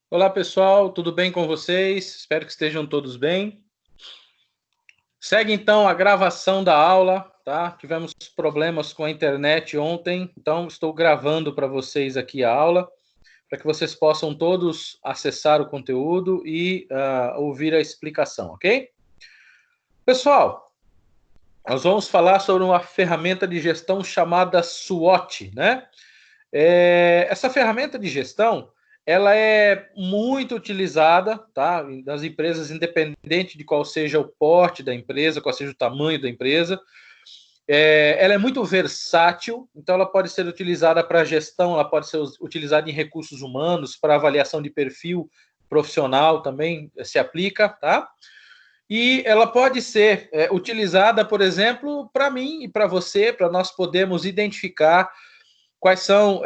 Olá, pessoal, tudo bem com vocês? Espero que estejam todos bem. Segue então a gravação da aula, tá? Tivemos problemas com a internet ontem, então estou gravando para vocês aqui a aula, para que vocês possam todos acessar o conteúdo e ouvir a explicação, ok? Pessoal, nós vamos falar sobre uma ferramenta de gestão chamada SWOT, né? Essa ferramenta de gestão, ela é muito utilizada, tá? Das empresas, independente de qual seja o porte da empresa, qual seja o tamanho da empresa. Ela é muito versátil, então ela pode ser utilizada para gestão, ela pode ser utilizada em recursos humanos, para avaliação de perfil profissional também se aplica, tá? E ela pode ser utilizada, por exemplo, para mim e para você, para nós podermos identificar quais são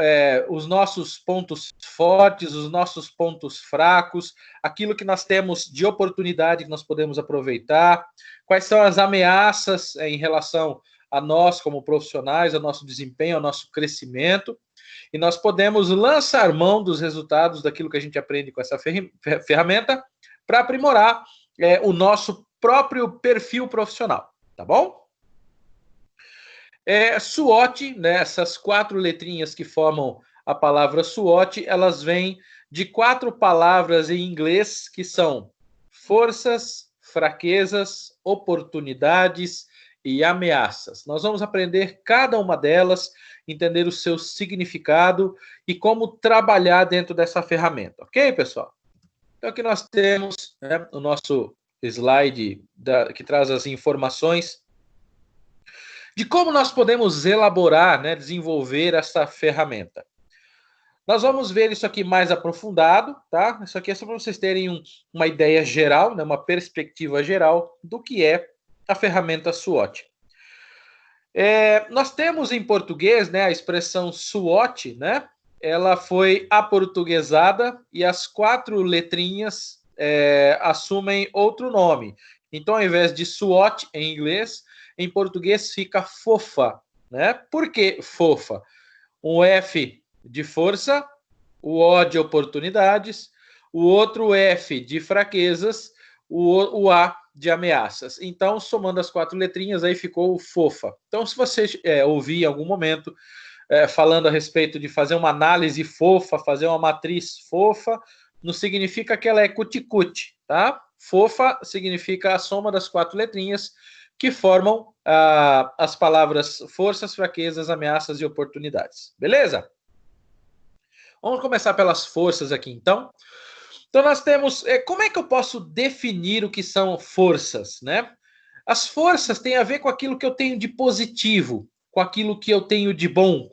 os nossos pontos fortes, os nossos pontos fracos, aquilo que nós temos de oportunidade que nós podemos aproveitar, quais são as ameaças em relação a nós como profissionais, ao nosso desempenho, ao nosso crescimento, e nós podemos lançar mão dos resultados daquilo que a gente aprende com essa ferramenta para aprimorar o nosso próprio perfil profissional, tá bom? SWOT, né, essas 4 letrinhas que formam a palavra SWOT, elas vêm de 4 palavras em inglês que são forças, fraquezas, oportunidades e ameaças. Nós vamos aprender cada uma delas, entender o seu significado e como trabalhar dentro dessa ferramenta, ok, pessoal? Então aqui nós temos, né, o nosso slide que traz as informações de como nós podemos elaborar, né, desenvolver essa ferramenta. Nós vamos ver isso aqui mais aprofundado, tá? Isso aqui é só para vocês terem uma ideia geral, né, uma perspectiva geral do que é a ferramenta SWOT. Nós temos em português, né, a expressão SWOT, né? Ela foi aportuguesada e as 4 letrinhas assumem outro nome. Então, ao invés de SWOT em inglês, em português fica fofa, né? Por que fofa? Um F de força, o O de oportunidades, o outro F de fraquezas, o A de ameaças. Então, somando as 4 letrinhas, aí ficou fofa. Então, se você ouvir em algum momento falando a respeito de fazer uma análise fofa, fazer uma matriz fofa, não significa que ela é cuticute, tá? Fofa significa a soma das 4 letrinhas que formam as palavras forças, fraquezas, ameaças e oportunidades. Beleza? Vamos começar pelas forças aqui, então. Então, nós temos. Como é que eu posso definir o que são forças, né? As forças têm a ver com aquilo que eu tenho de positivo, com aquilo que eu tenho de bom,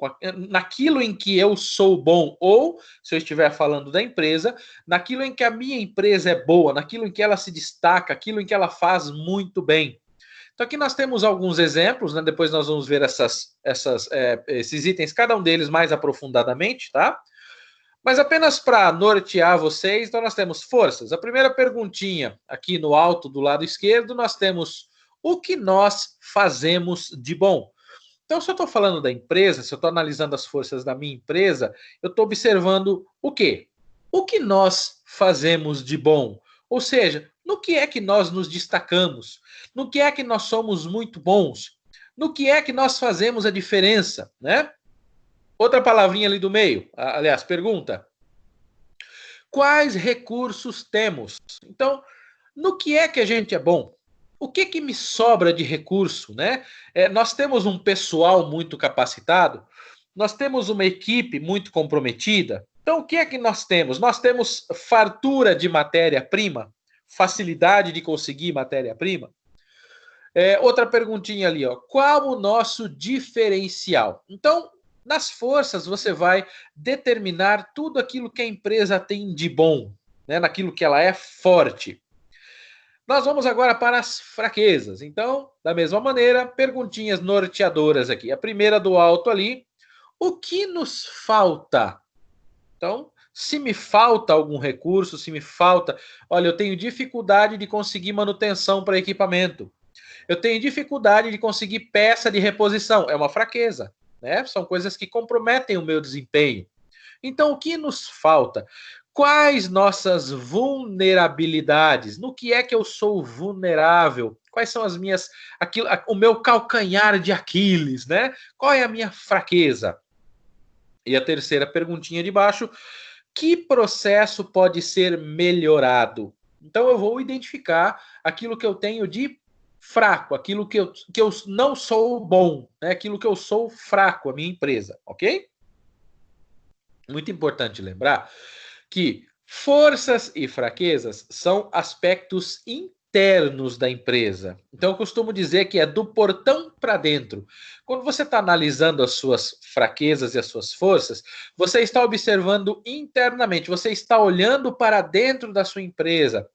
naquilo em que eu sou bom, ou, se eu estiver falando da empresa, naquilo em que a minha empresa é boa, naquilo em que ela se destaca, aquilo em que ela faz muito bem. Então, aqui nós temos alguns exemplos, né? Depois nós vamos ver esses itens, cada um deles mais aprofundadamente, tá? Mas apenas para nortear vocês, então nós temos forças. A primeira perguntinha, aqui no alto do lado esquerdo, nós temos o que nós fazemos de bom. Então, se eu estou falando da empresa, se eu estou analisando as forças da minha empresa, eu estou observando o quê? O que nós fazemos de bom? Ou seja, no que é que nós nos destacamos? No que é que nós somos muito bons? No que é que nós fazemos a diferença, né? Outra palavrinha ali do meio, aliás, pergunta. Quais recursos temos? Então, no que é que a gente é bom? O que que me sobra de recurso, né? Nós temos um pessoal muito capacitado, nós temos uma equipe muito comprometida. Então, o que é que nós temos? Nós temos fartura de matéria-prima, facilidade de conseguir matéria-prima. Outra perguntinha ali, ó. Qual o nosso diferencial? Então, nas forças, você vai determinar tudo aquilo que a empresa tem de bom, né? Naquilo que ela é forte. Nós vamos agora para as fraquezas. Então, da mesma maneira, perguntinhas norteadoras aqui. A primeira do alto ali. O que nos falta? Então, se me falta algum recurso, se me falta. Olha, eu tenho dificuldade de conseguir manutenção para equipamento. Eu tenho dificuldade de conseguir peça de reposição. É uma fraqueza, né? São coisas que comprometem o meu desempenho. Então, o que nos falta? Quais nossas vulnerabilidades? No que é que eu sou vulnerável? Quais são as minhas, o meu calcanhar de Aquiles, né? Qual é a minha fraqueza? E a terceira perguntinha de baixo, que processo pode ser melhorado? Então eu vou identificar aquilo que eu tenho de fraco, aquilo que eu não sou bom, né? Aquilo que eu sou fraco, a minha empresa, ok? Muito importante lembrar que forças e fraquezas são aspectos internos da empresa. Então, eu costumo dizer que é do portão para dentro. Quando você está analisando as suas fraquezas e as suas forças, você está observando internamente, você está olhando para dentro da sua empresa,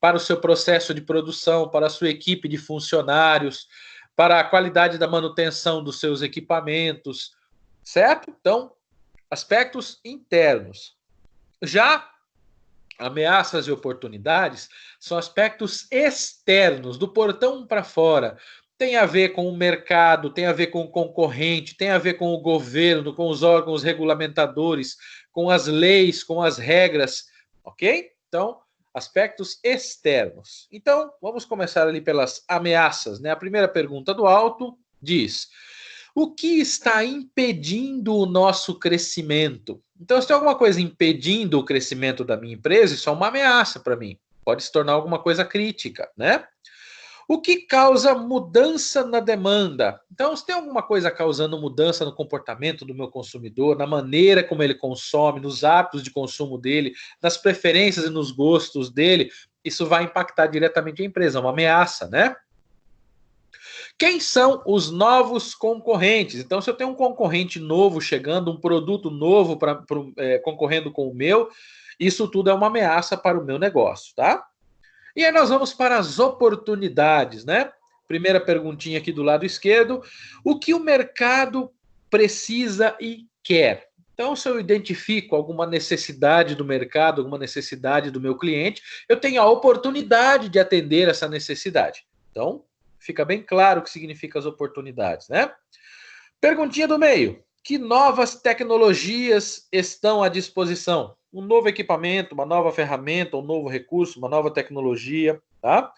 para o seu processo de produção, para a sua equipe de funcionários, para a qualidade da manutenção dos seus equipamentos, certo? Então, aspectos internos. Já ameaças e oportunidades são aspectos externos, do portão para fora. Tem a ver com o mercado, tem a ver com o concorrente, tem a ver com o governo, com os órgãos regulamentadores, com as leis, com as regras, ok? Então, aspectos externos. Então, vamos começar ali pelas ameaças, né? A primeira pergunta do alto diz: o que está impedindo o nosso crescimento? Então, se tem alguma coisa impedindo o crescimento da minha empresa, isso é uma ameaça para mim. Pode se tornar alguma coisa crítica, né? O que causa mudança na demanda? Então, se tem alguma coisa causando mudança no comportamento do meu consumidor, na maneira como ele consome, nos hábitos de consumo dele, nas preferências e nos gostos dele, isso vai impactar diretamente a empresa, é uma ameaça, né? Quem são os novos concorrentes? Então, se eu tenho um concorrente novo chegando, um produto novo concorrendo com o meu, isso tudo é uma ameaça para o meu negócio, tá? E aí nós vamos para as oportunidades, né? Primeira perguntinha aqui do lado esquerdo: o que o mercado precisa e quer? Então, se eu identifico alguma necessidade do mercado, alguma necessidade do meu cliente, eu tenho a oportunidade de atender essa necessidade. Então, fica bem claro o que significa as oportunidades, né? Perguntinha do meio: que novas tecnologias estão à disposição? Um novo equipamento, uma nova ferramenta, um novo recurso, uma nova tecnologia, tá?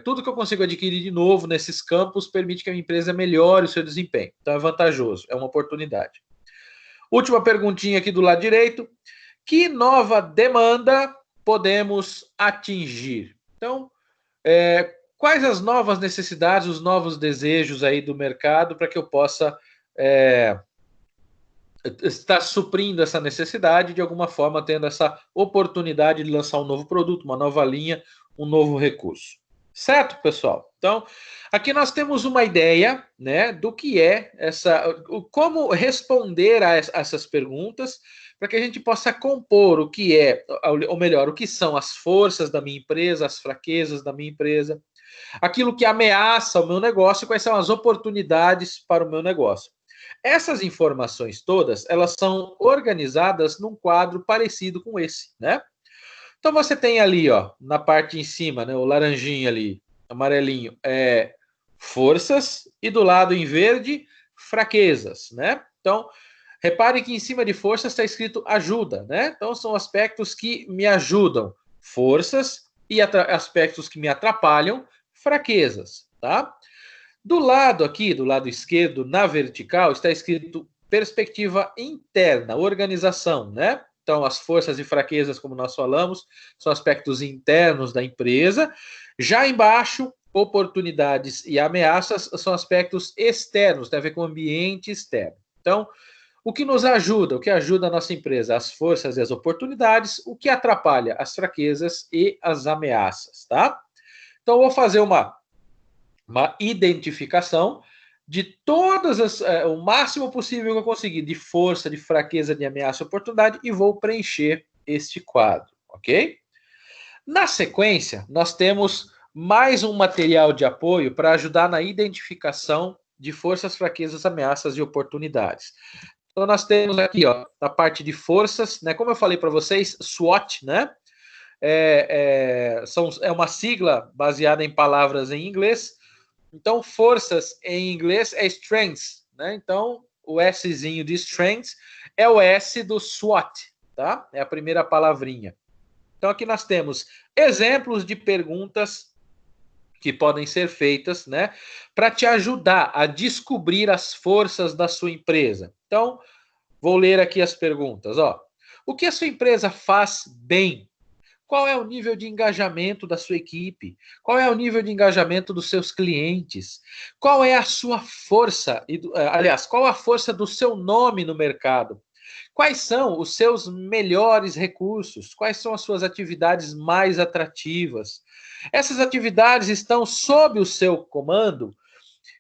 Tudo que eu consigo adquirir de novo nesses campos permite que a minha empresa melhore o seu desempenho. Então é vantajoso, é uma oportunidade. Última perguntinha aqui do lado direito: que nova demanda podemos atingir? Então, quais as novas necessidades, os novos desejos aí do mercado para que eu possa estar suprindo essa necessidade, de alguma forma tendo essa oportunidade de lançar um novo produto, uma nova linha, um novo recurso. Certo, pessoal? Então, aqui nós temos uma ideia, né, do que é como responder a essas perguntas, para que a gente possa compor o que é, ou melhor, o que são as forças da minha empresa, as fraquezas da minha empresa, aquilo que ameaça o meu negócio, quais são as oportunidades para o meu negócio. Essas informações todas, elas são organizadas num quadro parecido com esse, né? Então você tem ali, ó, na parte em cima, né, o laranjinho ali, amarelinho, forças, e do lado em verde, fraquezas, né? Então, repare que em cima de forças está escrito ajuda, né? Então são aspectos que me ajudam, forças, e aspectos que me atrapalham, fraquezas, tá? Do lado aqui, do lado esquerdo, na vertical, está escrito perspectiva interna, organização, né? Então, as forças e fraquezas, como nós falamos, são aspectos internos da empresa. Já embaixo, oportunidades e ameaças são aspectos externos, tem a ver com o ambiente externo. Então, o que nos ajuda, o que ajuda a nossa empresa? As forças e as oportunidades, o que atrapalha? As fraquezas e as ameaças, tá? Então, eu vou fazer uma identificação de o máximo possível que eu conseguir de força, de fraqueza, de ameaça, oportunidade, e vou preencher este quadro, ok? Na sequência, nós temos mais um material de apoio para ajudar na identificação de forças, fraquezas, ameaças e oportunidades. Então nós temos aqui, ó, na parte de forças, né? Como eu falei para vocês, SWOT, né? É uma sigla baseada em palavras em inglês. Então, forças em inglês é strengths, né? Então, o Szinho de strengths é o S do SWOT, tá? É a primeira palavrinha. Então aqui nós temos exemplos de perguntas que podem ser feitas, né, para te ajudar a descobrir as forças da sua empresa. Então, vou ler aqui as perguntas, ó. O que a sua empresa faz bem? Qual é o nível de engajamento da sua equipe? Qual é o nível de engajamento dos seus clientes? Qual é a sua força? Aliás, qual a força do seu nome no mercado? Quais são os seus melhores recursos? Quais são as suas atividades mais atrativas? Essas atividades estão sob o seu comando?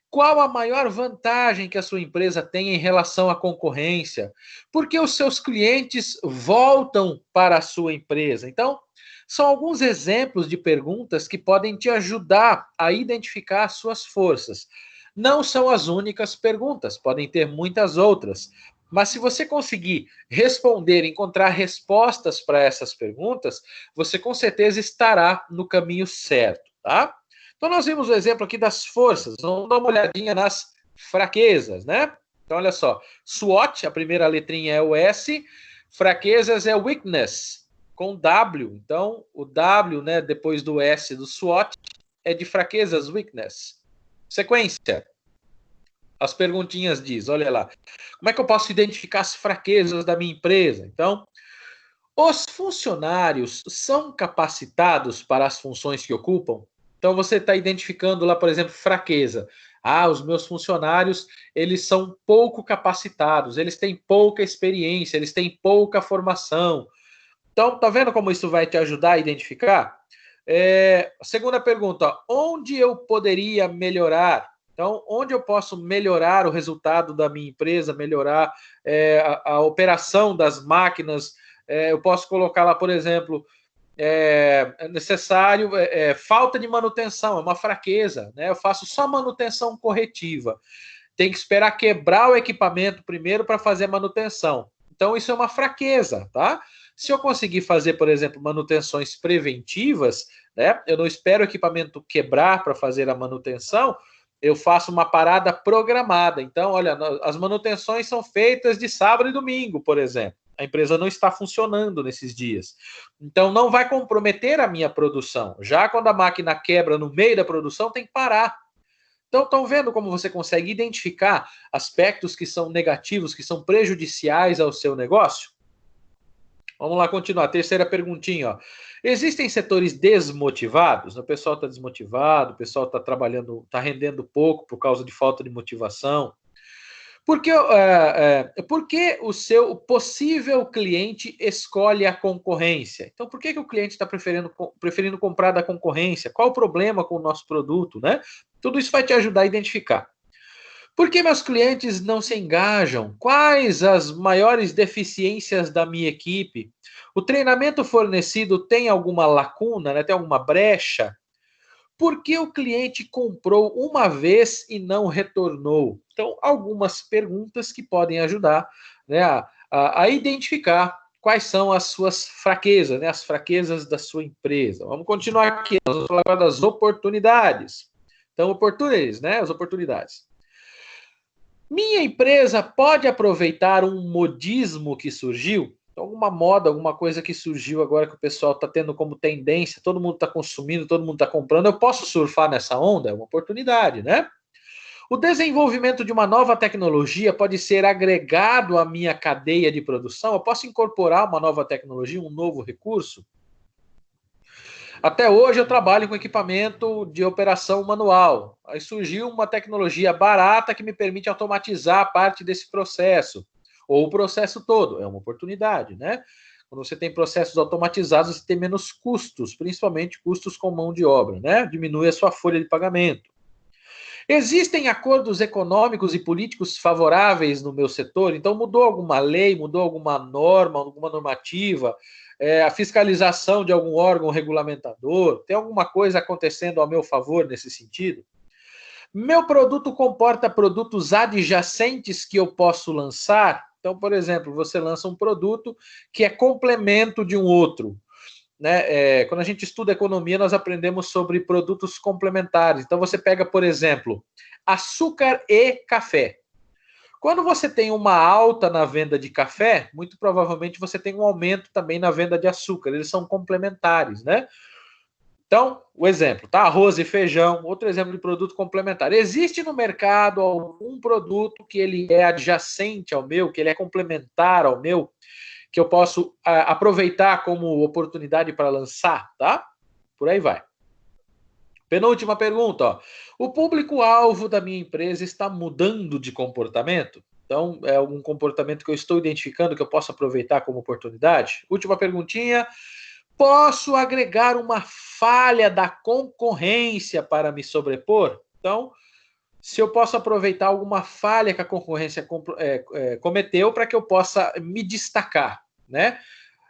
Qual a maior vantagem que a sua empresa tem em relação à concorrência? Por que os seus clientes voltam para a sua empresa? Então, são alguns exemplos de perguntas que podem te ajudar a identificar as suas forças. Não são as únicas perguntas, podem ter muitas outras. Mas se você conseguir responder, encontrar respostas para essas perguntas, você com certeza estará no caminho certo, tá? Então, nós vimos o exemplo aqui das forças. Vamos dar uma olhadinha nas fraquezas, né? Então, olha só. SWOT, a primeira letrinha é o S. Fraquezas é weakness, com W. Então, o W, né, depois do S do SWOT, é de fraquezas, weakness. Sequência. As perguntinhas diz, olha lá. Como é que eu posso identificar as fraquezas da minha empresa? Então, os funcionários são capacitados para as funções que ocupam? Então você está identificando lá, por exemplo, fraqueza. Ah, os meus funcionários, eles são pouco capacitados, eles têm pouca experiência, eles têm pouca formação. Então, tá vendo como isso vai te ajudar a identificar? Segunda pergunta, onde eu poderia melhorar? Então, onde eu posso melhorar o resultado da minha empresa, melhorar a operação das máquinas? Eu posso colocar lá, por exemplo, é necessário falta de manutenção, é uma fraqueza, né? Eu faço só manutenção corretiva. Tem que esperar quebrar o equipamento primeiro para fazer a manutenção. Então, isso é uma fraqueza, tá? Se eu conseguir fazer, por exemplo, manutenções preventivas, né? Eu não espero o equipamento quebrar para fazer a manutenção, eu faço uma parada programada. Então, olha, as manutenções são feitas de sábado e domingo, por exemplo. A empresa não está funcionando nesses dias. Então, não vai comprometer a minha produção. Já quando a máquina quebra no meio da produção, tem que parar. Então, estão vendo como você consegue identificar aspectos que são negativos, que são prejudiciais ao seu negócio? Vamos lá continuar. Terceira perguntinha, ó. Existem setores desmotivados? O pessoal está desmotivado, o pessoal está trabalhando, está rendendo pouco por causa de falta de motivação. Por que o seu possível cliente escolhe a concorrência? Então, por que o cliente está preferindo comprar da concorrência? Qual o problema com o nosso produto, né? Tudo isso vai te ajudar a identificar. Por que meus clientes não se engajam? Quais as maiores deficiências da minha equipe? O treinamento fornecido tem alguma lacuna, né? Tem alguma brecha? Por que o cliente comprou uma vez e não retornou? Então, algumas perguntas que podem ajudar, né, a identificar quais são as suas fraquezas, né, as fraquezas da sua empresa. Vamos continuar aqui, nós vamos falar agora das oportunidades. Então, oportunidades, né, as oportunidades. Minha empresa pode aproveitar um modismo que surgiu? Alguma moda, alguma coisa que surgiu agora que o pessoal está tendo como tendência, todo mundo está consumindo, todo mundo está comprando, eu posso surfar nessa onda? É uma oportunidade, né? O desenvolvimento de uma nova tecnologia pode ser agregado à minha cadeia de produção? Eu posso incorporar uma nova tecnologia, um novo recurso? Até hoje eu trabalho com equipamento de operação manual. Aí surgiu uma tecnologia barata que me permite automatizar parte desse processo, ou o processo todo. É uma oportunidade, né? Quando você tem processos automatizados, você tem menos custos, principalmente custos com mão de obra, né? Diminui a sua folha de pagamento. Existem acordos econômicos e políticos favoráveis no meu setor? Então, mudou alguma lei, mudou alguma norma, alguma normativa, a fiscalização de algum órgão regulamentador? Tem alguma coisa acontecendo ao meu favor nesse sentido? Meu produto comporta produtos adjacentes que eu posso lançar? Então, por exemplo, você lança um produto que é complemento de um outro. Né? Quando a gente estuda economia, nós aprendemos sobre produtos complementares. Então, você pega, por exemplo, açúcar e café. Quando você tem uma alta na venda de café, muito provavelmente você tem um aumento também na venda de açúcar. Eles são complementares, né? Então, o exemplo, tá? Arroz e feijão, outro exemplo de produto complementar. Existe no mercado algum produto que ele é adjacente ao meu, que ele é complementar ao meu, que eu posso aproveitar como oportunidade para lançar, tá? Por aí vai. Penúltima pergunta, ó. O público-alvo da minha empresa está mudando de comportamento? Então, é algum comportamento que eu estou identificando que eu posso aproveitar como oportunidade? Última perguntinha. Posso agregar uma falha da concorrência para me sobrepor? Então, se eu posso aproveitar alguma falha que a concorrência cometeu para que eu possa me destacar, né?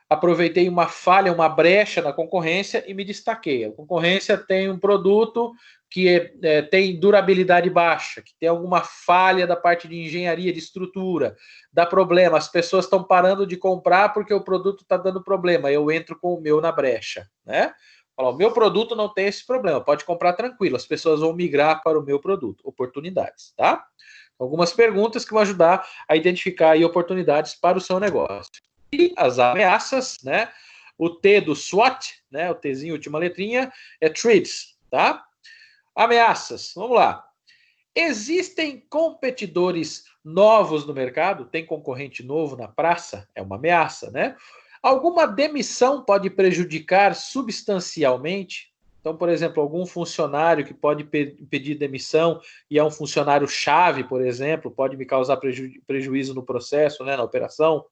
Aproveitei uma falha, uma brecha na concorrência e me destaquei. A concorrência tem um produto que tem durabilidade baixa, que tem alguma falha da parte de engenharia, de estrutura, dá problema, as pessoas estão parando de comprar porque o produto está dando problema, eu entro com o meu na brecha, né? O meu produto não tem esse problema, pode comprar tranquilo, as pessoas vão migrar para o meu produto. Oportunidades, tá? Algumas perguntas que vão ajudar a identificar aí oportunidades para o seu negócio. E as ameaças, né? O T do SWOT, né? O Tzinho, última letrinha, é threats, tá? Ameaças, vamos lá. Existem competidores novos no mercado? Tem concorrente novo na praça? É uma ameaça, né? Alguma demissão pode prejudicar substancialmente? Então, por exemplo, algum funcionário que pode pedir demissão e é um funcionário chave, por exemplo, pode me causar prejuízo no processo, né, na operação.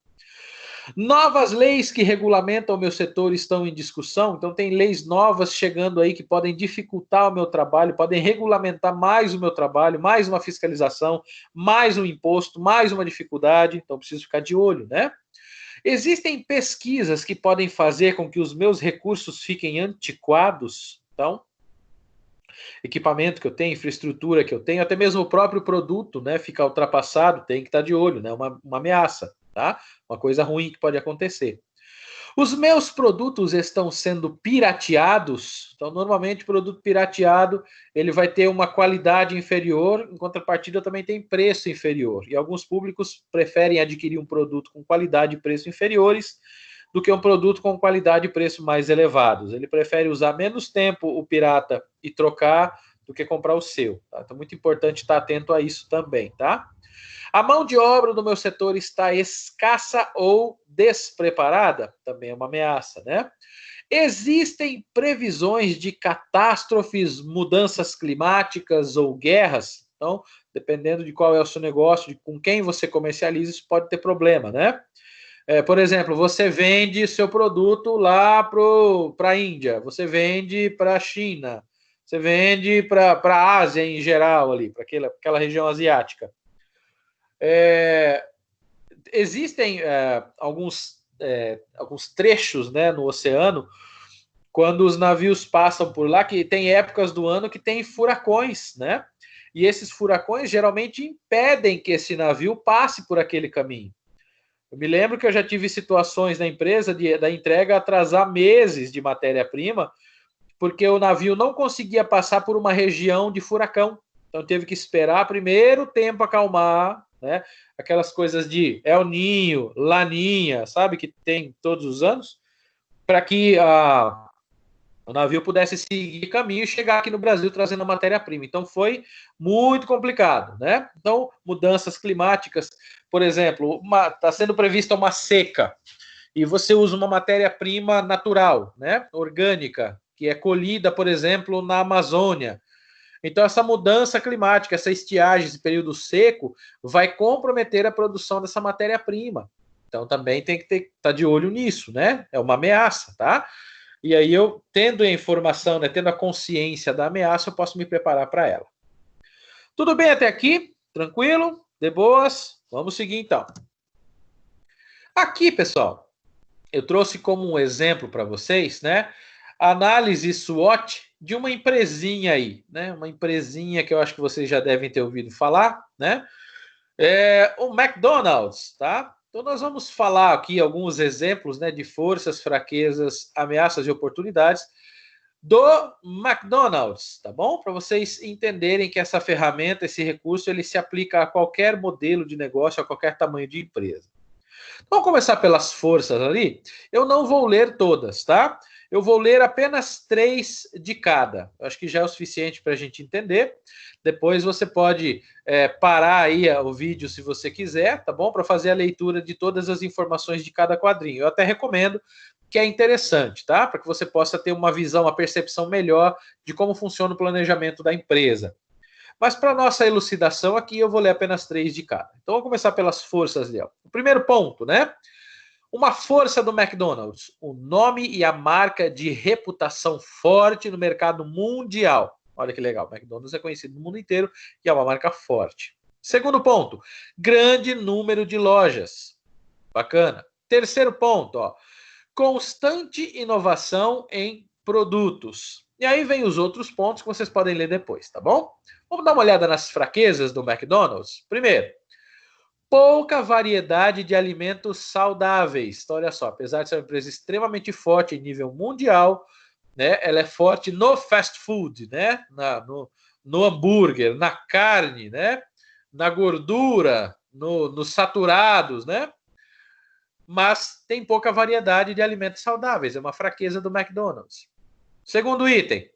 Novas leis que regulamentam o meu setor estão em discussão, então tem leis novas chegando aí que podem dificultar o meu trabalho, podem regulamentar mais o meu trabalho, mais uma fiscalização, mais um imposto, mais uma dificuldade, então preciso ficar de olho, né? Existem pesquisas que podem fazer com que os meus recursos fiquem antiquados, então equipamento que eu tenho, infraestrutura que eu tenho, até mesmo o próprio produto, né, ficar ultrapassado, tem que estar de olho, né, uma ameaça, tá? Uma coisa ruim que pode acontecer. Os meus produtos estão sendo pirateados, então normalmente produto pirateado ele vai ter uma qualidade inferior, em contrapartida também tem preço inferior. E alguns públicos preferem adquirir um produto com qualidade e preço inferiores do que um produto com qualidade e preço mais elevados. Ele prefere usar menos tempo o pirata e trocar do que comprar o seu. Tá? Então, muito importante estar atento a isso também, tá? A mão de obra do meu setor está escassa ou despreparada? Também é uma ameaça, né? Existem previsões de catástrofes, mudanças climáticas ou guerras? Então, dependendo de qual é o seu negócio, de com quem você comercializa, isso pode ter problema, né? Por exemplo, você vende seu produto lá para a Índia, você vende para a China, você vende para a Ásia em geral ali, para aquela região asiática. Existem alguns trechos, né, no oceano, quando os navios passam por lá, que tem épocas do ano que tem furacões, né? E esses furacões geralmente impedem que esse navio passe por aquele caminho. Eu me lembro que eu já tive situações na empresa da entrega atrasar meses de matéria-prima, porque o navio não conseguia passar por uma região de furacão. Então teve que esperar primeiro o tempo acalmar, né? Aquelas coisas de El Ninho, Laninha, sabe, que tem todos os anos, para que o navio pudesse seguir caminho e chegar aqui no Brasil trazendo a matéria-prima. Então foi muito complicado, né? Então, mudanças climáticas, por exemplo, está sendo prevista uma seca e você usa uma matéria-prima natural, né? Orgânica, que é colhida, por exemplo, na Amazônia. Então, essa mudança climática, essa estiagem, esse período seco, vai comprometer a produção dessa matéria-prima. Então, também tem que estar de olho nisso, né? É uma ameaça, tá? E aí eu, tendo a informação, né, tendo a consciência da ameaça, eu posso me preparar para ela. Tudo bem até aqui? Tranquilo? De boas? Vamos seguir então. Aqui, pessoal, eu trouxe como um exemplo para vocês, né, a análise SWOT de uma empresinha aí, né, uma empresinha que eu acho que vocês já devem ter ouvido falar, né, o McDonald's, tá? Então nós vamos falar aqui alguns exemplos, né, de forças, fraquezas, ameaças e oportunidades do McDonald's, tá bom? Para vocês entenderem que essa ferramenta, esse recurso, ele se aplica a qualquer modelo de negócio, a qualquer tamanho de empresa. Vamos começar pelas forças ali. Eu não vou ler todas, tá? Eu vou ler apenas 3 de cada. Eu acho que já é o suficiente para a gente entender. Depois você pode parar aí o vídeo se você quiser, tá bom? Para fazer a leitura de todas as informações de cada quadrinho. Eu até recomendo, que é interessante, tá? Para que você possa ter uma visão, uma percepção melhor de como funciona o planejamento da empresa. Mas para nossa elucidação aqui, eu vou ler apenas 3 de cada. Então, vamos começar pelas forças, Léo. O primeiro ponto, né? Uma força do McDonald's, o nome e a marca de reputação forte no mercado mundial. Olha que legal, o McDonald's é conhecido no mundo inteiro e é uma marca forte. Segundo ponto, grande número de lojas. Bacana. Terceiro ponto, ó, constante inovação em produtos. E aí vem os outros pontos que vocês podem ler depois, tá bom? Vamos dar uma olhada nas fraquezas do McDonald's? Primeiro, pouca variedade de alimentos saudáveis. Então, olha só, apesar de ser uma empresa extremamente forte em nível mundial, né, ela é forte no fast food, né, no hambúrguer, na carne, né, na gordura, nos saturados, né, mas tem pouca variedade de alimentos saudáveis. É uma fraqueza do McDonald's. Segundo item,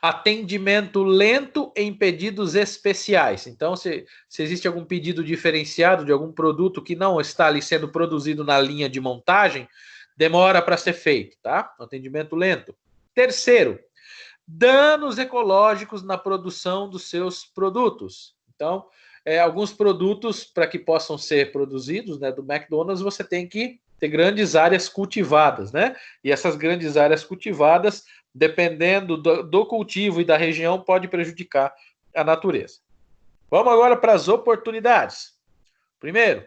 atendimento lento em pedidos especiais. Então, se existe algum pedido diferenciado de algum produto que não está ali sendo produzido na linha de montagem, demora para ser feito, tá? Atendimento lento. Terceiro, danos ecológicos na produção dos seus produtos. Então, alguns produtos, para que possam ser produzidos, né, do McDonald's, você tem que ter grandes áreas cultivadas, né? E essas grandes áreas cultivadas, dependendo do cultivo e da região, pode prejudicar a natureza. Vamos agora para as oportunidades. Primeiro,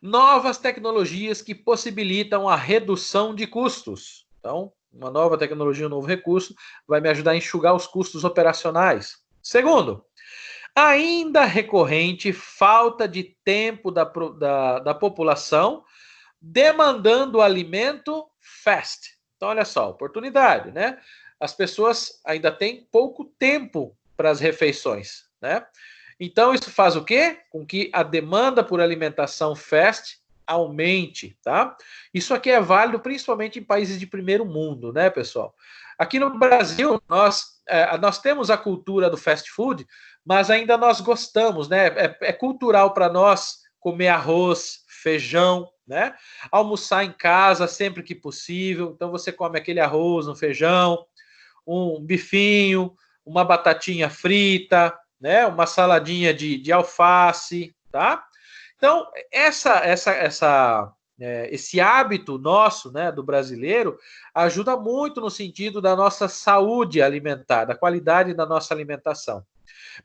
novas tecnologias que possibilitam a redução de custos. Então, uma nova tecnologia, um novo recurso, vai me ajudar a enxugar os custos operacionais. Segundo, ainda recorrente falta de tempo da população demandando alimento fast. Então, olha só, oportunidade, né? As pessoas ainda têm pouco tempo para as refeições, né? Então, isso faz o quê? Com que a demanda por alimentação fast aumente, tá? Isso aqui é válido principalmente em países de primeiro mundo, né, pessoal? Aqui no Brasil, nós temos a cultura do fast food, mas ainda nós gostamos, né? É cultural para nós comer arroz, feijão, né? Almoçar em casa sempre que possível. Então você come aquele arroz, um feijão, um bifinho, uma batatinha frita, né? Uma saladinha de alface, tá? Então esse hábito nosso, né, do brasileiro, ajuda muito no sentido da nossa saúde alimentar, da qualidade da nossa alimentação.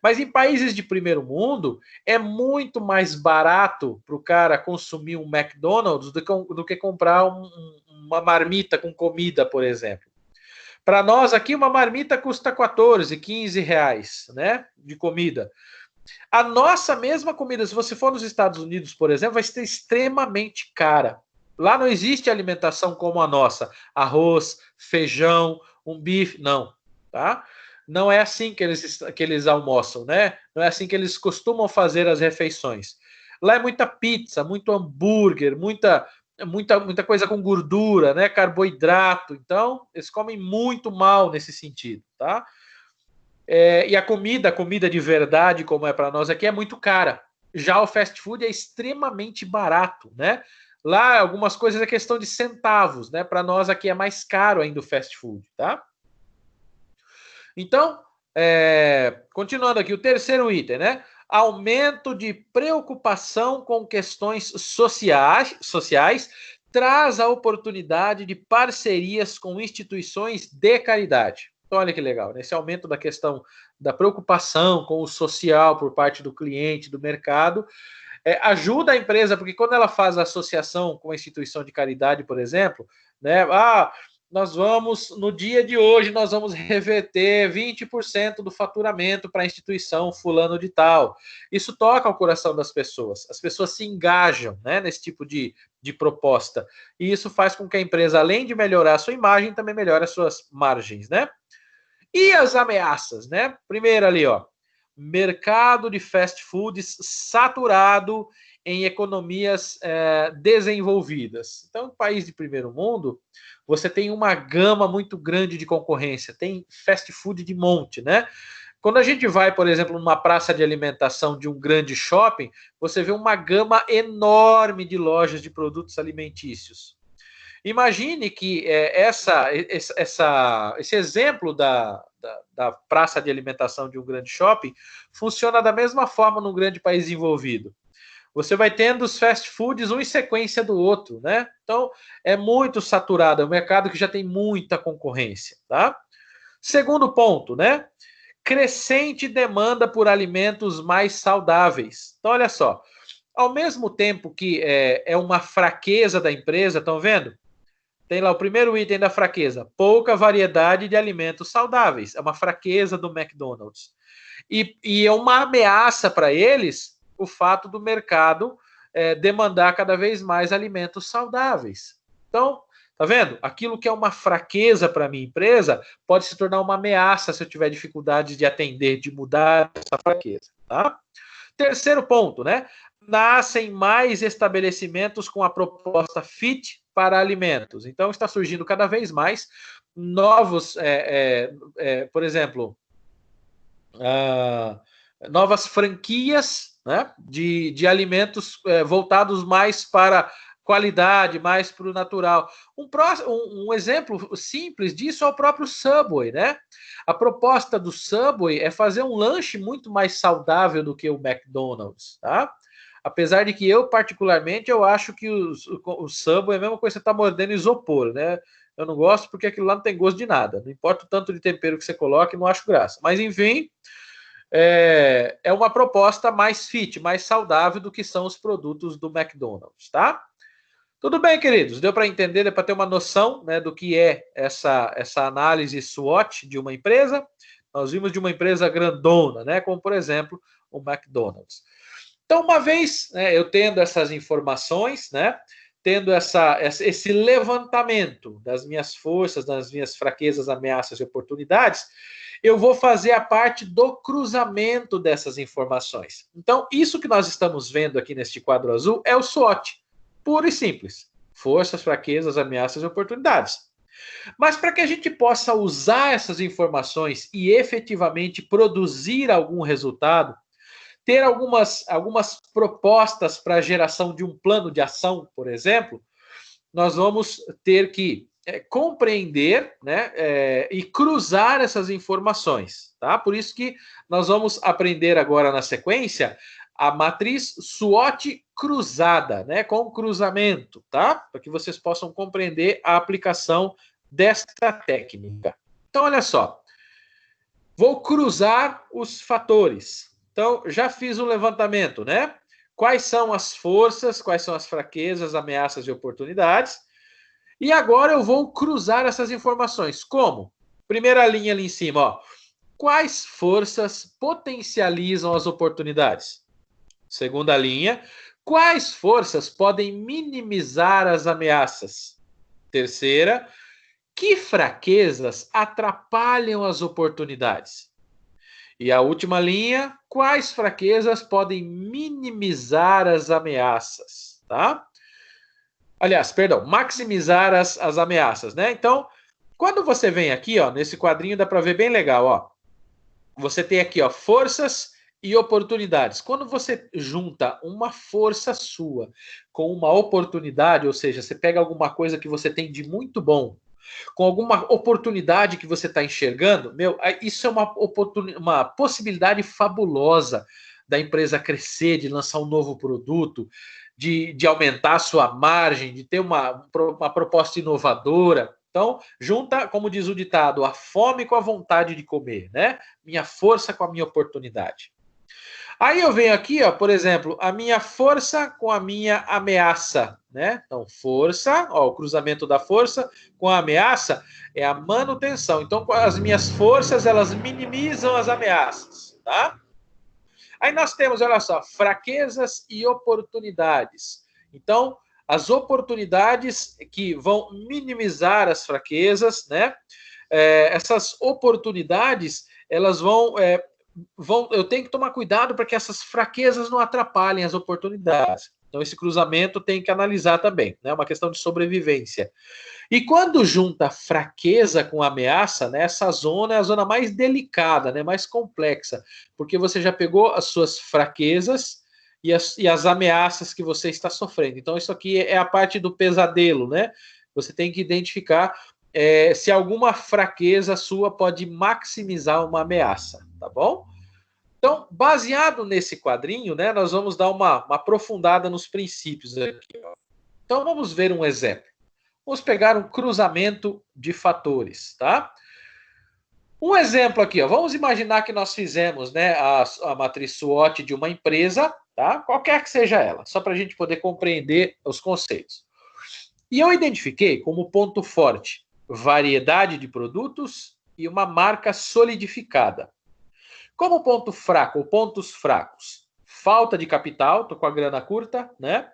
Mas em países de primeiro mundo, é muito mais barato para o cara consumir um McDonald's do que comprar uma marmita com comida, por exemplo. Para nós aqui, uma marmita custa 14, 15 reais, né, de comida. A nossa mesma comida, se você for nos Estados Unidos, por exemplo, vai ser extremamente cara. Lá não existe alimentação como a nossa. Arroz, feijão, um bife, não, tá? Não é assim que eles almoçam, né? Não é assim que eles costumam fazer as refeições. Lá é muita pizza, muito hambúrguer, muita coisa com gordura, né? Carboidrato. Então, eles comem muito mal nesse sentido, tá? E a comida de verdade, como é para nós aqui, é muito cara. Já o fast food é extremamente barato, né? Lá, algumas coisas é questão de centavos, né? Para nós aqui é mais caro ainda o fast food, tá? Então, continuando aqui, o terceiro item, né? Aumento de preocupação com questões sociais traz a oportunidade de parcerias com instituições de caridade. Então, olha que legal, né? Esse aumento da questão da preocupação com o social por parte do cliente, do mercado, ajuda a empresa, porque quando ela faz a associação com a instituição de caridade, por exemplo, né? No dia de hoje, nós vamos reverter 20% do faturamento para a instituição fulano de tal. Isso toca ao coração das pessoas. As pessoas se engajam, né, nesse tipo de de proposta. E isso faz com que a empresa, além de melhorar a sua imagem, também melhore as suas margens, né? E as ameaças, né? Primeiro ali, ó, mercado de fast foods saturado em economias desenvolvidas. Então, em país de primeiro mundo, você tem uma gama muito grande de concorrência, tem fast food de monte, né? Quando a gente vai, por exemplo, numa praça de alimentação de um grande shopping, você vê uma gama enorme de lojas de produtos alimentícios. Imagine que esse exemplo da praça de alimentação de um grande shopping funciona da mesma forma num grande país desenvolvido. Você vai tendo os fast foods um em sequência do outro, né? Então, é muito saturado, é um mercado que já tem muita concorrência, tá? Segundo ponto, né? Crescente demanda por alimentos mais saudáveis. Então, olha só, ao mesmo tempo que é uma fraqueza da empresa, estão vendo? Tem lá o primeiro item da fraqueza, pouca variedade de alimentos saudáveis. É uma fraqueza do McDonald's. E é uma ameaça para eles o fato do mercado demandar cada vez mais alimentos saudáveis. Então, tá vendo? Aquilo que é uma fraqueza para a minha empresa pode se tornar uma ameaça se eu tiver dificuldade de atender, de mudar essa fraqueza, tá? Terceiro ponto, né? Nascem mais estabelecimentos com a proposta fit para alimentos. Então, está surgindo cada vez mais novos, por exemplo, novas franquias, né, de alimentos voltados mais para qualidade, mais para o natural. Um exemplo simples disso é o próprio Subway, né? A proposta do Subway é fazer um lanche muito mais saudável do que o McDonald's, tá? Apesar de que eu, particularmente, eu acho que o Subway é a mesma coisa que você está mordendo isopor, né? Eu não gosto porque aquilo lá não tem gosto de nada. Não importa o tanto de tempero que você coloque, não acho graça. Mas, enfim, é uma proposta mais fit, mais saudável do que são os produtos do McDonald's, tá? Tudo bem, queridos? Deu para entender, deu para ter uma noção, né, do que é essa análise SWOT de uma empresa? Nós vimos de uma empresa grandona, né, como, por exemplo, o McDonald's. Então, uma vez, né, eu tendo essas informações, né, tendo esse levantamento das minhas forças, das minhas fraquezas, ameaças e oportunidades, eu vou fazer a parte do cruzamento dessas informações. Então, isso que nós estamos vendo aqui neste quadro azul é o SWOT, puro e simples. Forças, fraquezas, ameaças e oportunidades. Mas para que a gente possa usar essas informações e efetivamente produzir algum resultado, ter algumas propostas para a geração de um plano de ação, por exemplo, nós vamos ter que compreender, né, e cruzar essas informações, tá? Por isso que nós vamos aprender agora na sequência a matriz SWOT cruzada, né, com cruzamento, tá? Para que vocês possam compreender a aplicação desta técnica. Então, olha só, vou cruzar os fatores. Então, já fiz um levantamento, né? Quais são as forças, quais são as fraquezas, ameaças e oportunidades. E agora eu vou cruzar essas informações. Como? Primeira linha ali em cima, ó. Quais forças potencializam as oportunidades? Segunda linha, quais forças podem minimizar as ameaças? Terceira, que fraquezas atrapalham as oportunidades? E a última linha, quais fraquezas podem minimizar as ameaças, tá? Aliás, perdão, maximizar as ameaças, né? Então, quando você vem aqui, ó, nesse quadrinho dá para ver bem legal, ó. Você tem aqui, ó, forças e oportunidades. Quando você junta uma força sua com uma oportunidade, ou seja, você pega alguma coisa que você tem de muito bom, com alguma oportunidade que você está enxergando, meu, isso é uma possibilidade fabulosa da empresa crescer, de lançar um novo produto, de aumentar a sua margem, de ter uma proposta inovadora. Então, junta, como diz o ditado, a fome com a vontade de comer, né? Minha força com a minha oportunidade. Aí eu venho aqui, ó, por exemplo, a minha força com a minha ameaça, né? Então, força, ó, o cruzamento da força com a ameaça é a manutenção. Então, as minhas forças, elas minimizam as ameaças, tá? Aí nós temos, olha só, fraquezas e oportunidades. Então, as oportunidades que vão minimizar as fraquezas, né? Essas oportunidades, elas eu tenho que tomar cuidado para que essas fraquezas não atrapalhem as oportunidades. Então, esse cruzamento tem que analisar também, né? Uma questão de sobrevivência. E quando junta fraqueza com ameaça, né, essa zona é a zona mais delicada, né, mais complexa, porque você já pegou as suas fraquezas e as ameaças que você está sofrendo. Então, isso aqui é a parte do pesadelo, né? Você tem que identificar se alguma fraqueza sua pode maximizar uma ameaça, tá bom? Então, baseado nesse quadrinho, né, nós vamos dar uma aprofundada nos princípios aqui. Então, vamos ver um exemplo. Vamos pegar um cruzamento de fatores, tá? Um exemplo aqui, ó. Vamos imaginar que nós fizemos, né, a matriz SWOT de uma empresa, tá? Qualquer que seja ela, só para a gente poder compreender os conceitos. E eu identifiquei como ponto forte variedade de produtos e uma marca solidificada. Como ponto fraco ou pontos fracos? Falta de capital, tô com a grana curta, né?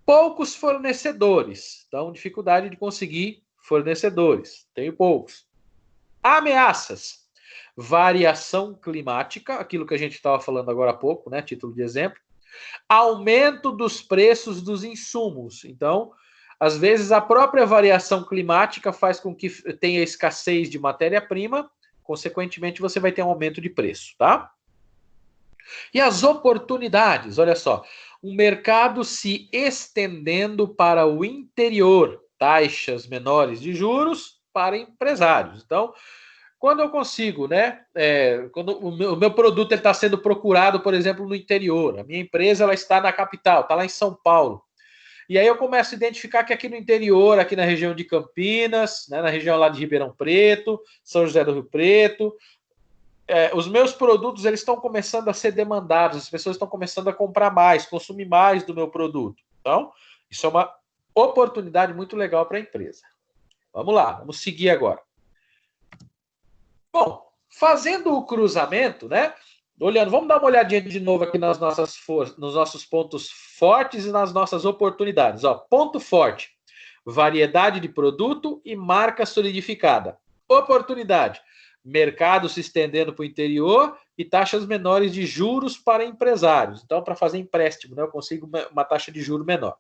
Poucos fornecedores, então dificuldade de conseguir fornecedores, tenho poucos. Ameaças, variação climática, aquilo que a gente estava falando agora há pouco, né? Título de exemplo. Aumento dos preços dos insumos, então, às vezes a própria variação climática faz com que tenha escassez de matéria-prima, consequentemente você vai ter um aumento de preço, tá? E as oportunidades, olha só, um mercado se estendendo para o interior, taxas menores de juros para empresários. Então, quando eu consigo, né, quando o meu produto está sendo procurado, por exemplo, no interior, a minha empresa ela está na capital, está lá em São Paulo, e aí eu começo a identificar que aqui no interior, aqui na região de Campinas, né, na região lá de Ribeirão Preto, São José do Rio Preto, os meus produtos eles estão começando a ser demandados, as pessoas estão começando a comprar mais, consumir mais do meu produto. Então, isso é uma oportunidade muito legal para a empresa. Vamos lá, vamos seguir agora. Bom, fazendo o cruzamento, né? Olhando, vamos dar uma olhadinha de novo aqui nas nos nossos pontos fortes e nas nossas oportunidades. Ó, ponto forte: variedade de produto e marca solidificada. Oportunidade: mercado se estendendo para o interior e taxas menores de juros para empresários. Então, para fazer empréstimo, né, eu consigo uma taxa de juro menor.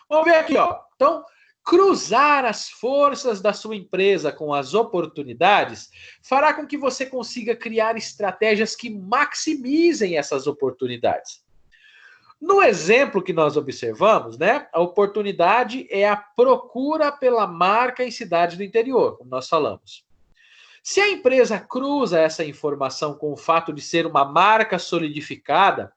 Vamos ver aqui, ó. Então, cruzar as forças da sua empresa com as oportunidades fará com que você consiga criar estratégias que maximizem essas oportunidades. No exemplo que nós observamos, né, a oportunidade é a procura pela marca em cidades do interior, como nós falamos. Se a empresa cruza essa informação com o fato de ser uma marca solidificada,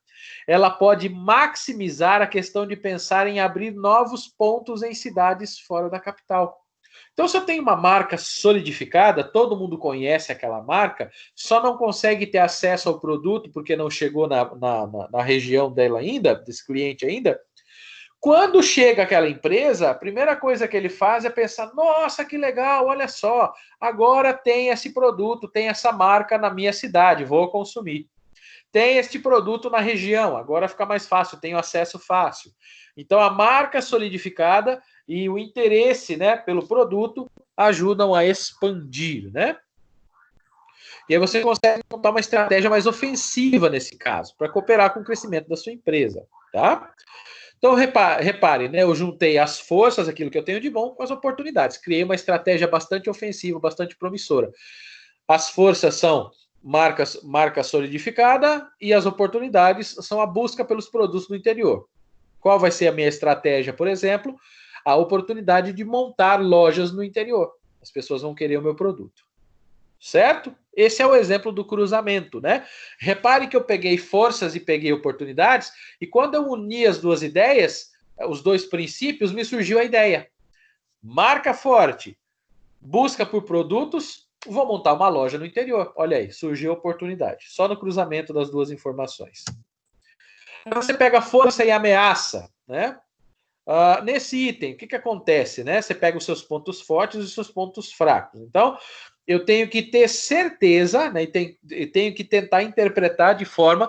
ela pode maximizar a questão de pensar em abrir novos pontos em cidades fora da capital. Então, se eu tenho uma marca solidificada, todo mundo conhece aquela marca, só não consegue ter acesso ao produto porque não chegou na região dela ainda, desse cliente ainda. Quando chega aquela empresa, a primeira coisa que ele faz é pensar: nossa, que legal, olha só, agora tem esse produto, tem essa marca na minha cidade, vou consumir. Tem este produto na região, agora fica mais fácil, tenho acesso fácil. Então, a marca solidificada e o interesse, né, pelo produto ajudam a expandir, né? E aí você consegue montar uma estratégia mais ofensiva nesse caso, para cooperar com o crescimento da sua empresa, tá? Então, repare, né? Eu juntei as forças, aquilo que eu tenho de bom, com as oportunidades. Criei uma estratégia bastante ofensiva, bastante promissora. As forças são marca solidificada e as oportunidades são a busca pelos produtos do interior. Qual vai ser a minha estratégia, por exemplo? A oportunidade de montar lojas no interior. As pessoas vão querer o meu produto. Certo? Esse é o exemplo do cruzamento, né? Repare que eu peguei forças e peguei oportunidades, e quando eu uni as duas ideias, os dois princípios, me surgiu a ideia. Marca forte, busca por produtos, vou montar uma loja no interior. Olha aí, surgiu a oportunidade. Só no cruzamento das duas informações. Você pega força e ameaça, né? Nesse item, o que acontece, né? Você pega os seus pontos fortes e os seus pontos fracos. Então, eu tenho que ter certeza, né, e tenho que tentar interpretar de forma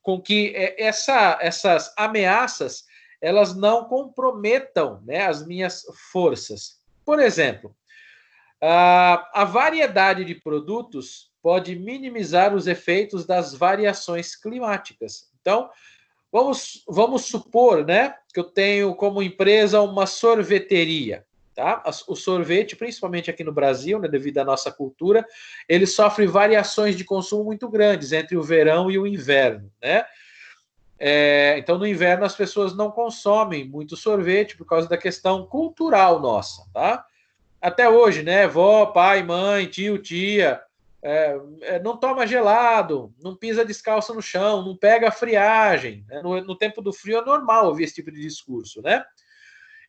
com que essas ameaças elas não comprometam, né, as minhas forças. Por exemplo, a variedade de produtos pode minimizar os efeitos das variações climáticas. Então, vamos supor, né, que eu tenho como empresa uma sorveteria. Tá? O sorvete, principalmente aqui no Brasil, né, devido à nossa cultura, ele sofre variações de consumo muito grandes entre o verão e o inverno. Né? Então, no inverno, as pessoas não consomem muito sorvete por causa da questão cultural nossa. Tá? Até hoje, né? Vó, pai, mãe, tio, tia, não toma gelado, não pisa descalço no chão, não pega friagem. Né? No tempo do frio é normal ouvir esse tipo de discurso, né?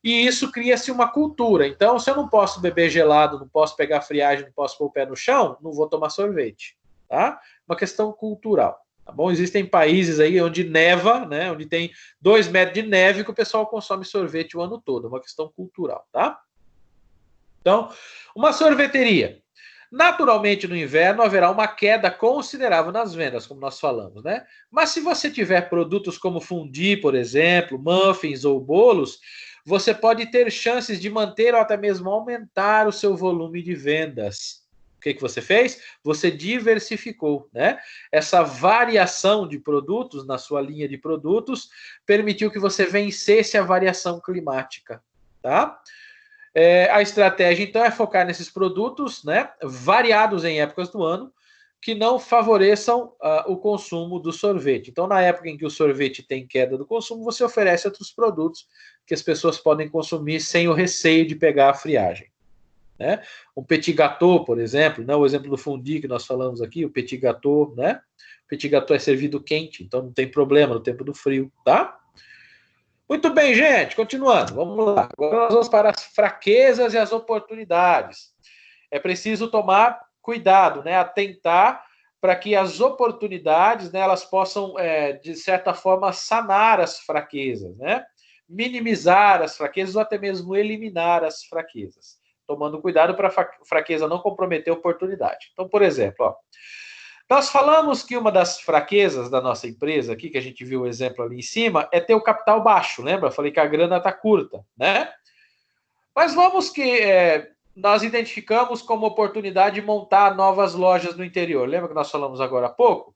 E isso cria-se uma cultura. Então, se eu não posso beber gelado, não posso pegar friagem, não posso pôr o pé no chão, não vou tomar sorvete, tá? Uma questão cultural, tá bom? Existem países aí onde neva, né? Onde tem 2 metros de neve que o pessoal consome sorvete o ano todo. É uma questão cultural, tá? Então, uma sorveteria. Naturalmente, no inverno, haverá uma queda considerável nas vendas, como nós falamos, né? Mas se você tiver produtos como fundi, por exemplo, muffins ou bolos, você pode ter chances de manter ou até mesmo aumentar o seu volume de vendas. O que você fez? Você diversificou, né? Essa variação de produtos na sua linha de produtos permitiu que você vencesse a variação climática, tá? A estratégia, então, é focar nesses produtos, né, variados em épocas do ano, que não favoreçam o consumo do sorvete. Então, na época em que o sorvete tem queda do consumo, você oferece outros produtos que as pessoas podem consumir sem o receio de pegar a friagem. Né? Um petit gâteau, por exemplo, né, o exemplo do fundi que nós falamos aqui, o petit gâteau, né? O petit gâteau é servido quente, então não tem problema no tempo do frio, tá? Muito bem, gente, continuando, vamos lá. Agora nós vamos para as fraquezas e as oportunidades. É preciso tomar cuidado, né? Atentar para que as oportunidades, né, elas possam, de certa forma, sanar as fraquezas, né? Minimizar as fraquezas ou até mesmo eliminar as fraquezas. Tomando cuidado para a fraqueza não comprometer a oportunidade. Então, por exemplo, ó, nós falamos que uma das fraquezas da nossa empresa aqui, que a gente viu o exemplo ali em cima, é ter o capital baixo, lembra? Eu falei que a grana está curta, né? Mas vamos que nós identificamos como oportunidade montar novas lojas no interior. Lembra que nós falamos agora há pouco?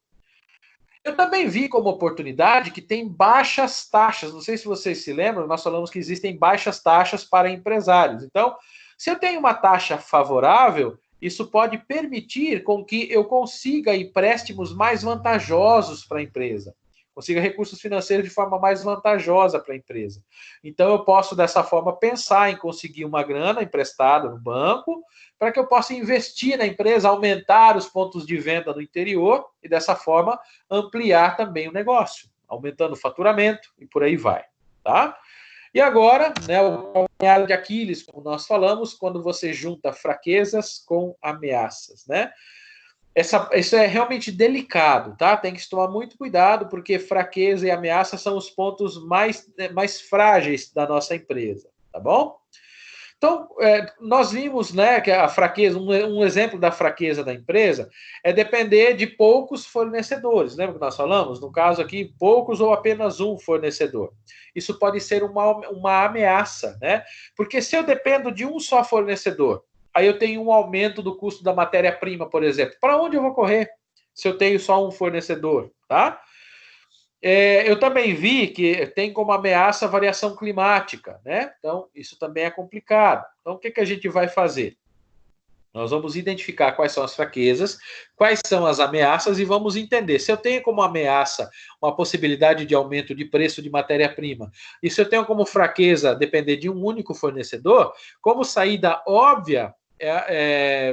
Eu também vi como oportunidade que tem baixas taxas. Não sei se vocês se lembram, nós falamos que existem baixas taxas para empresários. Então, se eu tenho uma taxa favorável, isso pode permitir com que eu consiga empréstimos mais vantajosos para a empresa. Consiga recursos financeiros de forma mais vantajosa para a empresa. Então, eu posso, dessa forma, pensar em conseguir uma grana emprestada no banco para que eu possa investir na empresa, aumentar os pontos de venda no interior e, dessa forma, ampliar também o negócio, aumentando o faturamento e por aí vai, tá? E agora, né, o calcanhar de Aquiles, como nós falamos, quando você junta fraquezas com ameaças, né? Isso é realmente delicado, tá? Tem que tomar muito cuidado, porque fraqueza e ameaça são os pontos mais frágeis da nossa empresa, tá bom? Então, nós vimos, né, que a fraqueza, um exemplo da fraqueza da empresa é depender de poucos fornecedores. Lembra que nós falamos? No caso aqui, poucos ou apenas um fornecedor. Isso pode ser uma ameaça, né? Porque se eu dependo de um só fornecedor, aí eu tenho um aumento do custo da matéria-prima, por exemplo. Para onde eu vou correr se eu tenho só um fornecedor, tá? Eu também vi que tem como ameaça a variação climática, né? Então, isso também é complicado. Então, o que a gente vai fazer? Nós vamos identificar quais são as fraquezas, quais são as ameaças e vamos entender. Se eu tenho como ameaça uma possibilidade de aumento de preço de matéria-prima, e se eu tenho como fraqueza depender de um único fornecedor, como saída óbvia,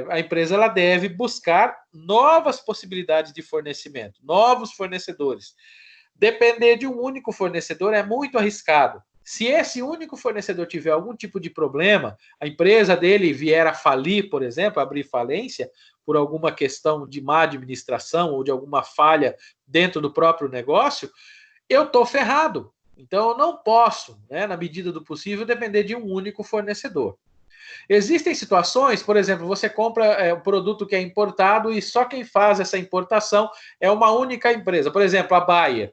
a empresa ela deve buscar novas possibilidades de fornecimento, novos fornecedores. Depender de um único fornecedor é muito arriscado. Se esse único fornecedor tiver algum tipo de problema, a empresa dele vier a falir, por exemplo, abrir falência, por alguma questão de má administração ou de alguma falha dentro do próprio negócio, eu estou ferrado. Então, eu não posso, né, na medida do possível, depender de um único fornecedor. Existem situações, por exemplo, você compra um produto que é importado e só quem faz essa importação é uma única empresa. Por exemplo, a Bayer.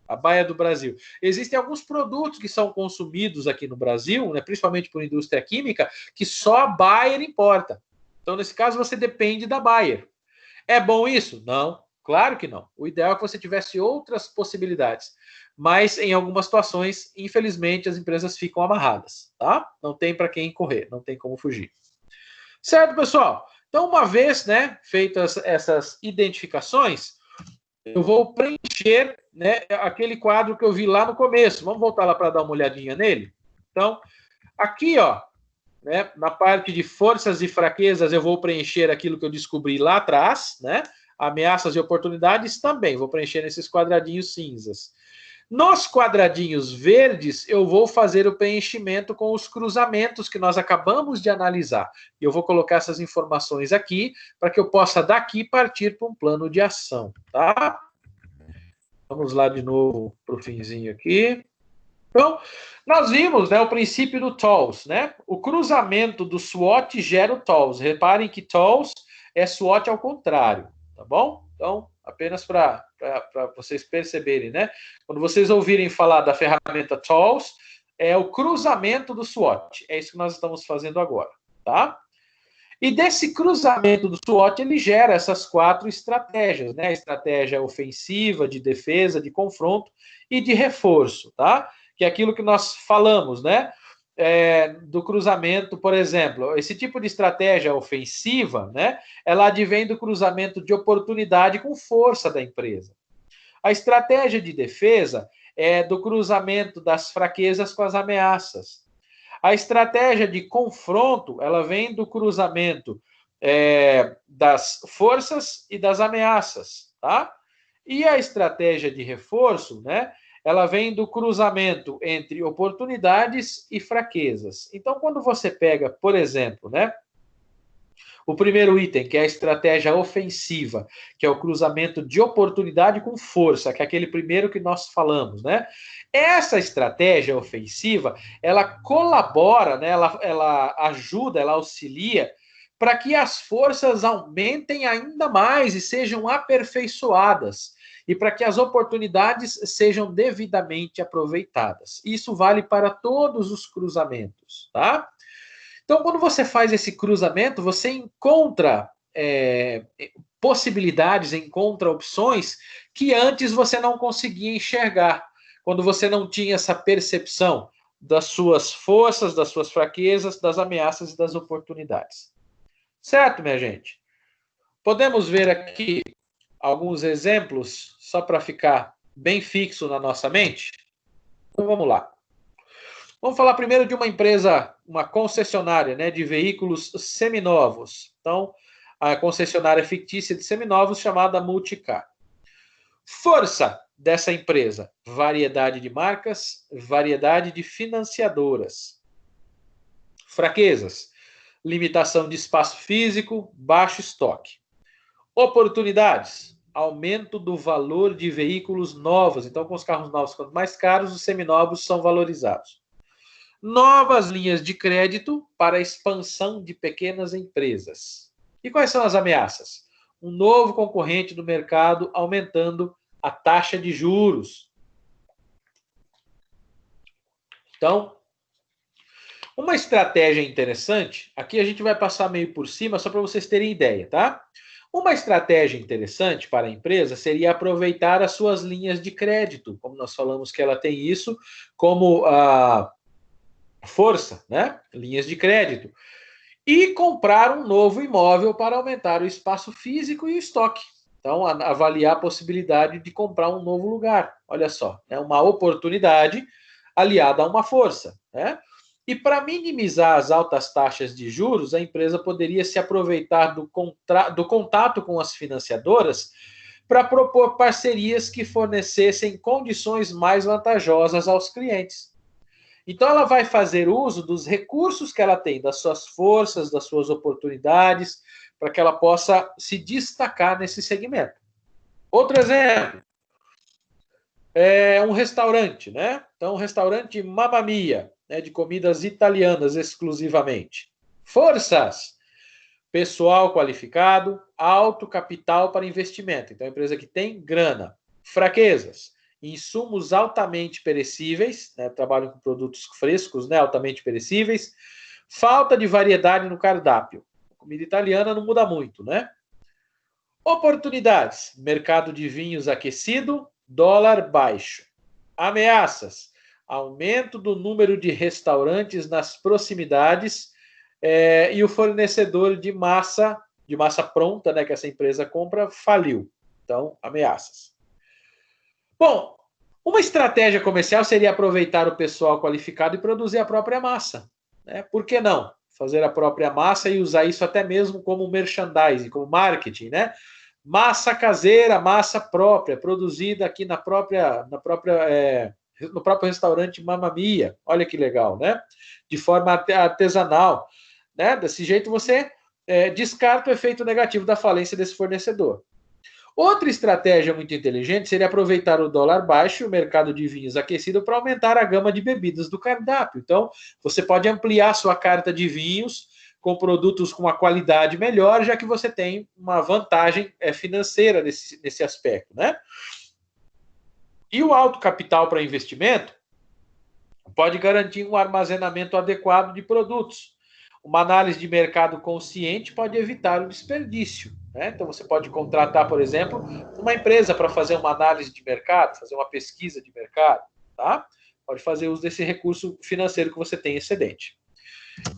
a Bayer do Brasil. Existem alguns produtos que são consumidos aqui no Brasil, né, principalmente por indústria química, que só a Bayer importa. Então, nesse caso, você depende da Bayer. É bom isso? Não, claro que não. O ideal é que você tivesse outras possibilidades. Mas, em algumas situações, infelizmente, as empresas ficam amarradas, tá? Não tem para quem correr, não tem como fugir. Certo, pessoal? Então, uma vez, né, feitas essas identificações, eu vou preencher, né, aquele quadro que eu vi lá no começo. Vamos voltar lá para dar uma olhadinha nele? Então, aqui, ó, né, na parte de forças e fraquezas, eu vou preencher aquilo que eu descobri lá atrás, né? Ameaças e oportunidades também, vou preencher nesses quadradinhos cinzas. Nos quadradinhos verdes, eu vou fazer o preenchimento com os cruzamentos que nós acabamos de analisar. E eu vou colocar essas informações aqui para que eu possa daqui partir para um plano de ação, tá? Vamos lá de novo para o finzinho aqui. Então, nós vimos, né, o princípio do TOWS, né? O cruzamento do SWOT gera o TOWS. Reparem que TOWS é SWOT ao contrário, tá bom? Então, apenas para vocês perceberem, né? Quando vocês ouvirem falar da ferramenta TOWS, é o cruzamento do SWOT. É isso que nós estamos fazendo agora, tá? E desse cruzamento do SWOT, ele gera essas 4 estratégias, né? Estratégia ofensiva, de defesa, de confronto e de reforço, tá? Que é aquilo que nós falamos, né? Do cruzamento, por exemplo, esse tipo de estratégia ofensiva, né? Ela advém do cruzamento de oportunidade com força da empresa. A estratégia de defesa é do cruzamento das fraquezas com as ameaças. A estratégia de confronto, ela vem do cruzamento das forças e das ameaças, tá? E a estratégia de reforço, né? Ela vem do cruzamento entre oportunidades e fraquezas. Então, quando você pega, por exemplo, né? O primeiro item, que é a estratégia ofensiva, que é o cruzamento de oportunidade com força, que é aquele primeiro que nós falamos, né? Essa estratégia ofensiva, ela colabora, né? Ela ajuda, ela auxilia para que as forças aumentem ainda mais e sejam aperfeiçoadas e para que as oportunidades sejam devidamente aproveitadas. Isso vale para todos os cruzamentos, tá? Então, quando você faz esse cruzamento, você encontra possibilidades, encontra opções que antes você não conseguia enxergar, quando você não tinha essa percepção das suas forças, das suas fraquezas, das ameaças e das oportunidades. Certo, minha gente? Podemos ver aqui alguns exemplos, só para ficar bem fixo na nossa mente? Então, vamos lá. Vamos falar primeiro de uma empresa, uma concessionária, né, de veículos seminovos. Então, a concessionária fictícia de seminovos chamada Multicar. Força dessa empresa: variedade de marcas, variedade de financiadoras. Fraquezas: limitação de espaço físico, baixo estoque. Oportunidades: aumento do valor de veículos novos. Então, com os carros novos, quanto mais caros, os seminovos são valorizados. Novas linhas de crédito para a expansão de pequenas empresas. E quais são as ameaças? Um novo concorrente do mercado aumentando a taxa de juros. Então, uma estratégia interessante, aqui a gente vai passar meio por cima só para vocês terem ideia, tá? Uma estratégia interessante para a empresa seria aproveitar as suas linhas de crédito, como nós falamos que ela tem isso como força, né? Linhas de crédito. E comprar um novo imóvel para aumentar o espaço físico e o estoque. Então, avaliar a possibilidade de comprar um novo lugar. Olha só, é uma oportunidade aliada a uma força, né? E para minimizar as altas taxas de juros, a empresa poderia se aproveitar do contato com as financiadoras para propor parcerias que fornecessem condições mais vantajosas aos clientes. Então, ela vai fazer uso dos recursos que ela tem, das suas forças, das suas oportunidades, para que ela possa se destacar nesse segmento. Outro exemplo é um restaurante, né? Então, um restaurante Mamma Mia, né, de comidas italianas exclusivamente. Forças: pessoal qualificado, alto capital para investimento. Então, é uma empresa que tem grana. Fraquezas: insumos altamente perecíveis, né, trabalham com produtos frescos, né, altamente perecíveis, falta de variedade no cardápio. A comida italiana não muda muito, né? Oportunidades: mercado de vinhos aquecido, dólar baixo. Ameaças: aumento do número de restaurantes nas proximidades e o fornecedor de massa pronta, né, que essa empresa compra, faliu. Então, ameaças. Bom, uma estratégia comercial seria aproveitar o pessoal qualificado e produzir a própria massa, né? Por que não? Fazer a própria massa e usar isso até mesmo como merchandising, como marketing, né? Massa caseira, massa própria, produzida aqui no próprio restaurante Mamma Mia. Olha que legal, né? De forma artesanal, né? Desse jeito você descarta o efeito negativo da falência desse fornecedor. Outra estratégia muito inteligente seria aproveitar o dólar baixo e o mercado de vinhos aquecido para aumentar a gama de bebidas do cardápio. Então, você pode ampliar sua carta de vinhos com produtos com uma qualidade melhor, já que você tem uma vantagem financeira nesse aspecto, né? E o alto capital para investimento pode garantir um armazenamento adequado de produtos. Uma análise de mercado consciente pode evitar o desperdício, né? Então, você pode contratar, por exemplo, uma empresa para fazer uma análise de mercado, fazer uma pesquisa de mercado, tá? Pode fazer uso desse recurso financeiro que você tem excedente.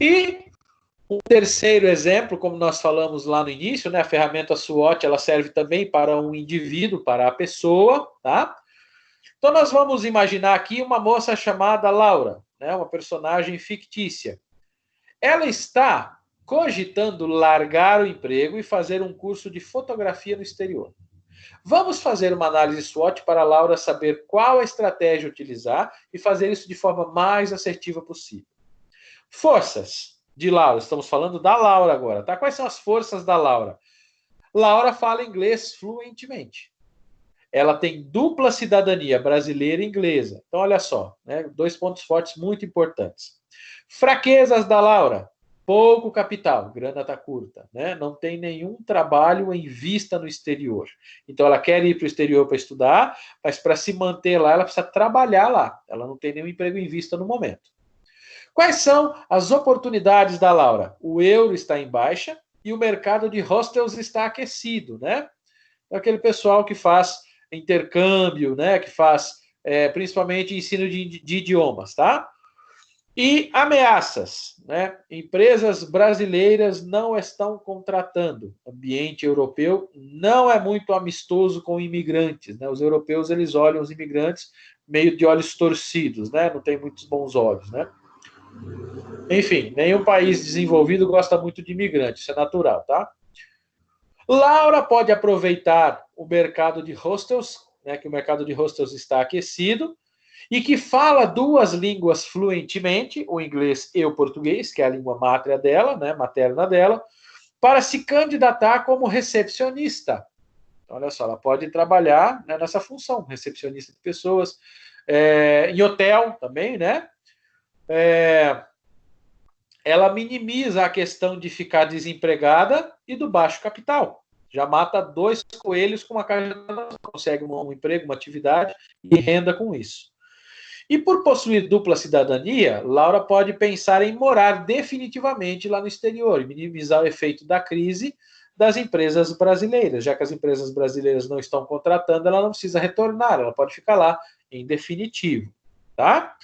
E um terceiro exemplo, como nós falamos lá no início, né, a ferramenta SWOT, ela serve também para um indivíduo, para a pessoa, tá? Então, nós vamos imaginar aqui uma moça chamada Laura, né, uma personagem fictícia. Ela está cogitando largar o emprego e fazer um curso de fotografia no exterior. Vamos fazer uma análise SWOT para a Laura saber qual a estratégia utilizar e fazer isso de forma mais assertiva possível. Forças de Laura, estamos falando da Laura agora, tá? Quais são as forças da Laura? Laura fala inglês fluentemente. Ela tem dupla cidadania, brasileira e inglesa. Então, olha só, né? 2 pontos fortes muito importantes. Fraquezas da Laura: pouco capital, grana está curta, né? Não tem nenhum trabalho em vista no exterior. Então, ela quer ir para o exterior para estudar, mas para se manter lá, ela precisa trabalhar lá. Ela não tem nenhum emprego em vista no momento. Quais são as oportunidades da Laura? O euro está em baixa e o mercado de hostels está aquecido, né? Aquele pessoal que faz intercâmbio, né? Que faz principalmente ensino de idiomas, tá? E ameaças, né? Empresas brasileiras não estão contratando. O ambiente europeu não é muito amistoso com imigrantes, né? Os europeus, eles olham os imigrantes meio de olhos torcidos, né? Não tem muitos bons olhos, né? Enfim, nenhum país desenvolvido gosta muito de imigrantes, isso é natural, tá? Laura pode aproveitar o mercado de hostels, né, que o mercado de hostels está aquecido, e que fala 2 línguas fluentemente, o inglês e o português, que é a língua materna dela, né, materna dela, para se candidatar como recepcionista. Então, olha só, ela pode trabalhar, né, nessa função, recepcionista de pessoas, em hotel também, né? Ela minimiza a questão de ficar desempregada e do baixo capital. Já mata 2 coelhos com uma cajadada, consegue um emprego, uma atividade e renda com isso. E por possuir dupla cidadania, Laura pode pensar em morar definitivamente lá no exterior e minimizar o efeito da crise das empresas brasileiras. Já que as empresas brasileiras não estão contratando, ela não precisa retornar, ela pode ficar lá em definitivo, tá?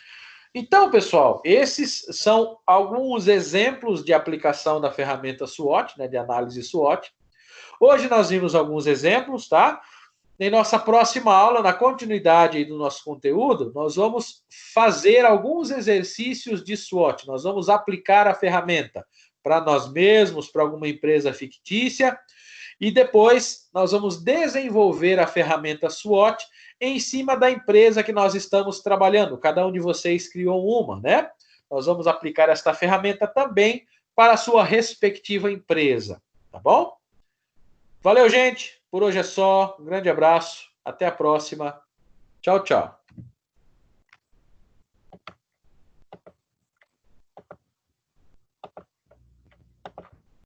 Então, pessoal, esses são alguns exemplos de aplicação da ferramenta SWOT, né, de análise SWOT. Hoje nós vimos alguns exemplos, tá? Em nossa próxima aula, na continuidade do nosso conteúdo, nós vamos fazer alguns exercícios de SWOT. Nós vamos aplicar a ferramenta para nós mesmos, para alguma empresa fictícia, e depois nós vamos desenvolver a ferramenta SWOT em cima da empresa que nós estamos trabalhando. Cada um de vocês criou uma, né? Nós vamos aplicar esta ferramenta também para a sua respectiva empresa, tá bom? Valeu, gente! Por hoje é só. Um grande abraço. Até a próxima. Tchau, tchau.